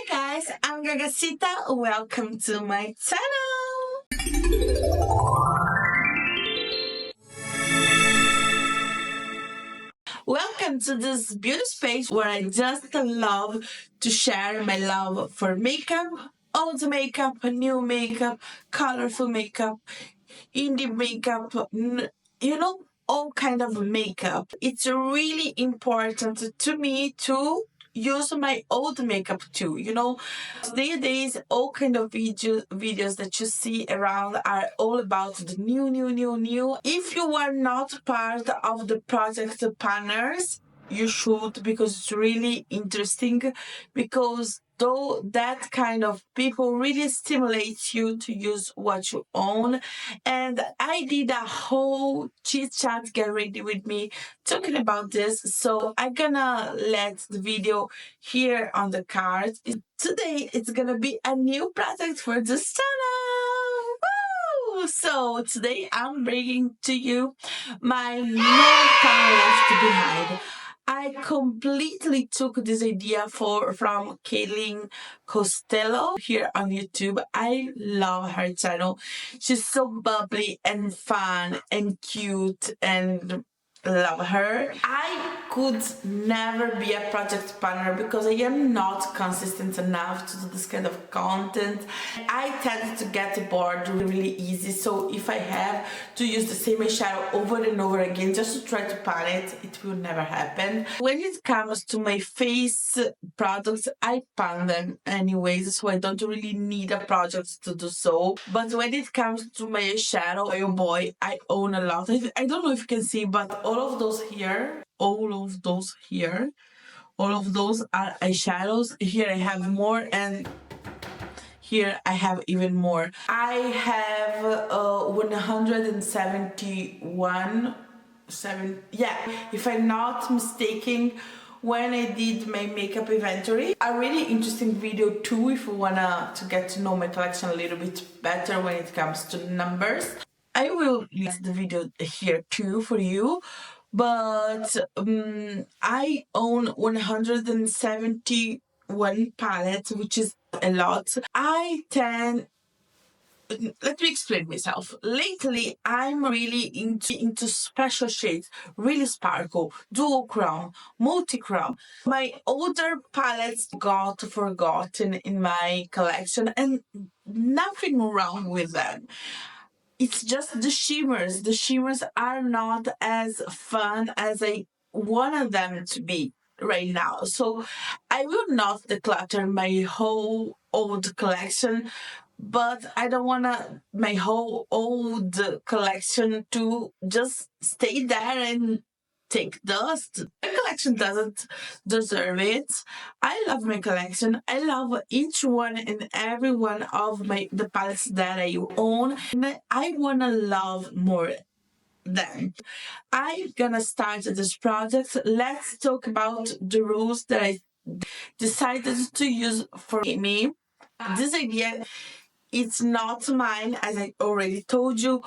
Hi guys, I'm Gagasita. Welcome to my channel. Welcome to this beauty space where I just love to share my love for makeup, old makeup, new makeup, colorful makeup, indie makeup, all kind of makeup. It's really important to me to use my old makeup too. Nowadays all kind of videos that you see around are all about the new. If you are not part of the project partners, you should, because it's really interesting, because though that kind of people really stimulates you to use what you own. And I did a whole chit chat, get ready with me, talking about this, so I'm gonna let the video here on the card. Today it's gonna be a new project for this channel. Woo! So today I'm bringing to you my No Time Left Behind. I completely took this idea from Costello here on YouTube. I love her channel. She's so bubbly and fun and cute, and love her. I could never be a project partner because I am not consistent enough to do this kind of content. I tend to get bored really easy, so if I have to use the same eyeshadow over and over again just to try to pan it, it will never happen. When it comes to my face products, I pan them anyways, so I don't really need a project to do so. But when it comes to my eyeshadow, oh boy, I own a lot. I don't know if you can see, but all of those are eyeshadows. Here I have more, and here I have even more. I have 171, if I'm not mistaken, when I did my makeup inventory. A really interesting video too if you wanna to get to know my collection a little bit better when it comes to numbers. I will list the video here too for you, but I own 171 palettes, which is a lot. Let me explain myself. Lately, I'm really into special shades, really sparkle, dual crown, multi-crown. My older palettes got forgotten in my collection, and nothing wrong with them. It's just the shimmers. The shimmers are not as fun as I wanted them to be right now. So I will not declutter my whole old collection, but I don't want my whole old collection to just stay there and take dust. My collection doesn't deserve it. I love my collection. I love each one and every one of the palettes that I own, and I wanna love more them. I'm gonna start this project. Let's talk about the rules that I decided to use for me. This idea, it's not mine, as I already told you,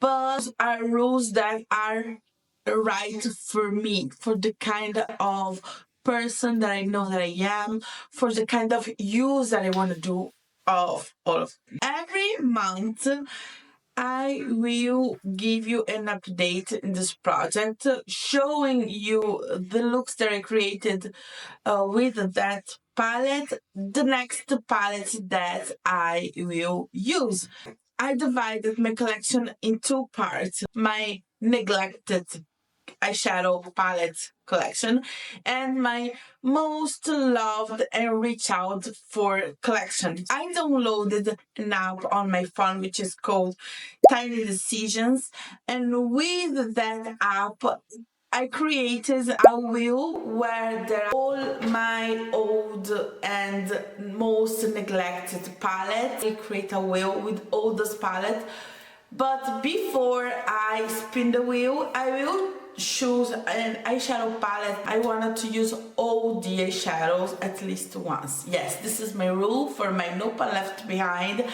but are rules that are right for me, for the kind of person that I know that I am, for the kind of use that I want to do of all of them. Every month, I will give you an update in this project, showing you the looks that I created with that palette, the next palette that I will use. I divided my collection in two parts: my neglected eyeshadow palette collection and my most loved and reach out for collection. I downloaded an app on my phone which is called Tiny Decisions, and with that app I created a wheel where there are all my old and most neglected palettes. I create a wheel with all those palettes, but before I spin the wheel, I will choose an eyeshadow palette. I wanted to use all the eyeshadows at least once. Yes, this is my rule for my No Time Left Behind.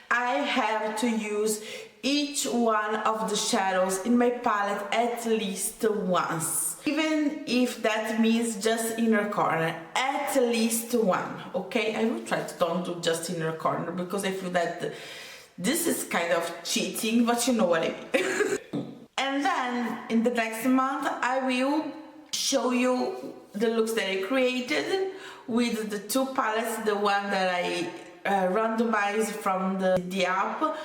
I have to use each one of the shadows in my palette at least once, even if that means just inner corner, at least one. Okay, I will try to don't do just inner corner because I feel that this is kind of cheating, but you know what I mean. And then in the next month I will show you the looks that I created with the two palettes, the one that I randomized from the app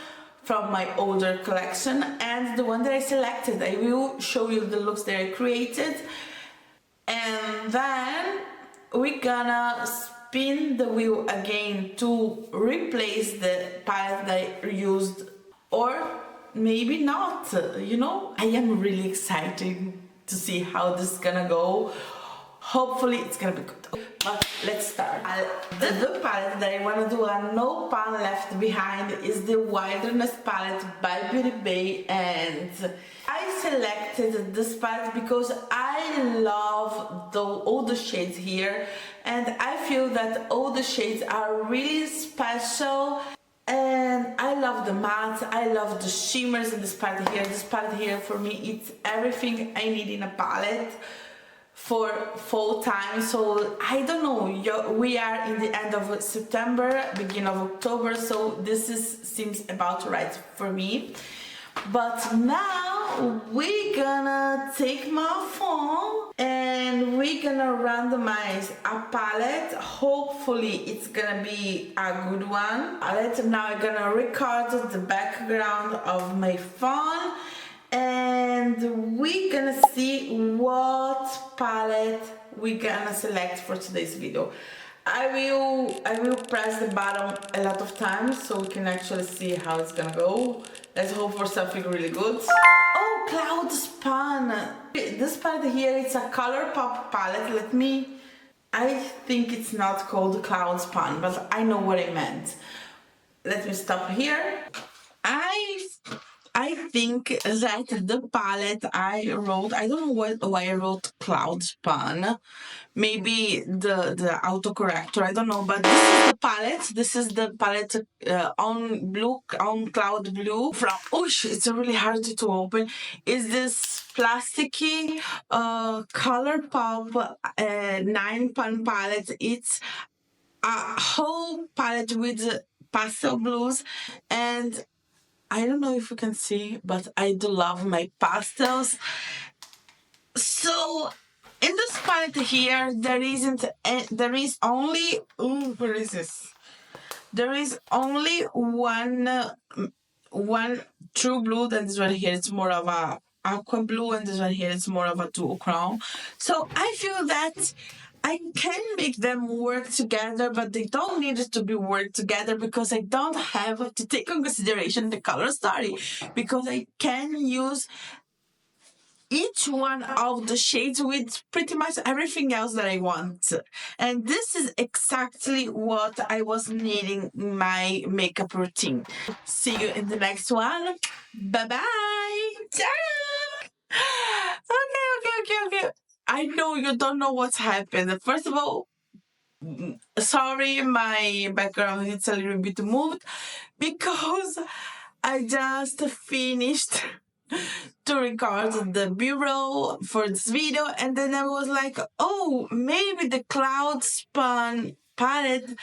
from my older collection, and the one that I selected. I will show you the looks that I created, and then we're gonna spin the wheel again to replace the palette that I used, or maybe not, you know. I am really excited to see how this is gonna go. Hopefully it's gonna be good. But let's start. The palette that I wanna do a no pan left behind is the Wilderness palette by Beauty Bay, and I selected this palette because I love all the shades here, and I feel that all the shades are really special. And I love the mattes, I love the shimmers in this palette here. This palette here for me, it's everything I need in a palette for fall time. So I don't know, we are in the end of September, beginning of October, so this seems about right for me. But now we're gonna take my phone and we're gonna randomize a palette. Hopefully it's gonna be a good one. Now I'm gonna record the background of my phone and we're gonna see what palette we're gonna select for today's video. I will press the button a lot of times so we can actually see how it's gonna go. Let's hope for something really good. Oh, Cloud Span! This palette here, it's a color pop palette. I think it's not called Cloud Span, but I know what I meant. Let me stop here. I think that the palette I wrote, I don't know why I wrote Cloud Span. Maybe the autocorrector, I don't know, but this is the palette on cloud blue from, it's really hard to open. Is this plasticky color pop 9-pan palette. It's a whole palette with pastel blues, and I don't know if you can see, but I do love my pastels. So in this palette here, there is only, where is this? There is only one true blue, and this one here it's more of a aqua blue, and this one here is more of a dual crown. So I feel that I can make them work together, but they don't need to be worked together because I don't have to take in consideration the color story, because I can use each one of the shades with pretty much everything else that I want. And this is exactly what I was needing in my makeup routine. See you in the next one. Bye-bye. Okay. I know you don't know what's happened. First of all, sorry, my background is a little bit moved because I just finished to record the B-roll for this video, and then I was like, oh, maybe the Cloud Span palette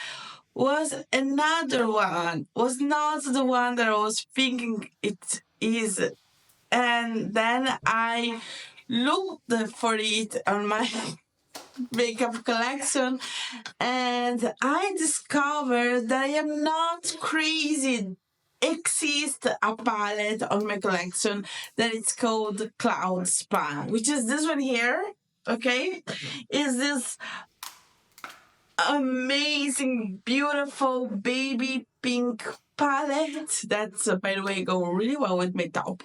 was another one, was not the one that I was thinking it is. And then I looked for it on my makeup collection, and I discovered that I am not crazy. Exists a palette on my collection that it's called Cloud Span, which is this one here. Okay, is this amazing, beautiful baby pink palette that's by the way go really well with my top.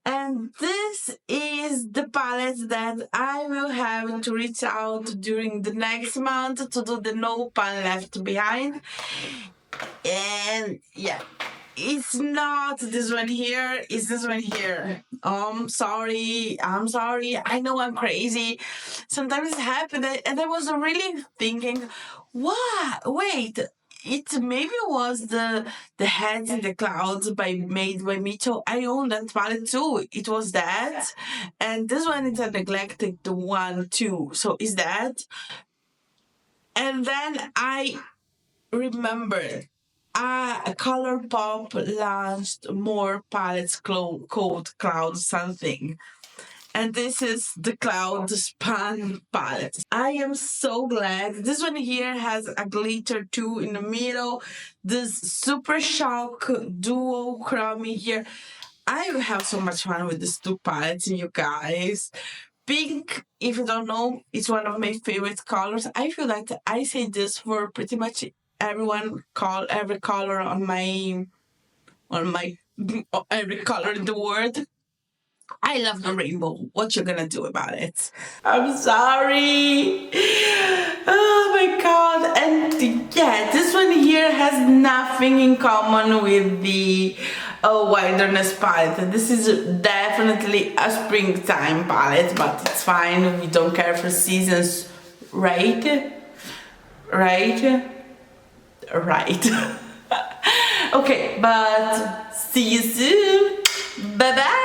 And this is the palette that I will have to reach out during the next month to do the no pan left behind. And yeah, it's not this one here, it's this one here. I'm sorry. I know I'm crazy. Sometimes it happens, and I was really thinking, what? Wait, it maybe was the Heads in the Clouds made by Mitchell. I own that palette too. It was that, and this one is a neglected one too. So is that, and then I remembered. Color Pop launched more palettes called Cloud something, and this is the Cloud Span palette. I am so glad. This one here has a glitter too in the middle. This Super Shock Duo Chrome here. I have so much fun with these two palettes, you guys. Pink, if you don't know, is one of my favorite colors. I feel that I say this for pretty much every color on my every color in the world. I love the rainbow. What you gonna do about it? I'm sorry. Oh my god. And yeah, this one here has nothing in common with the Wilderness palette. This is definitely a springtime palette, but it's fine. We don't care for seasons, right? Right? Right. Okay, but see you soon. Bye bye.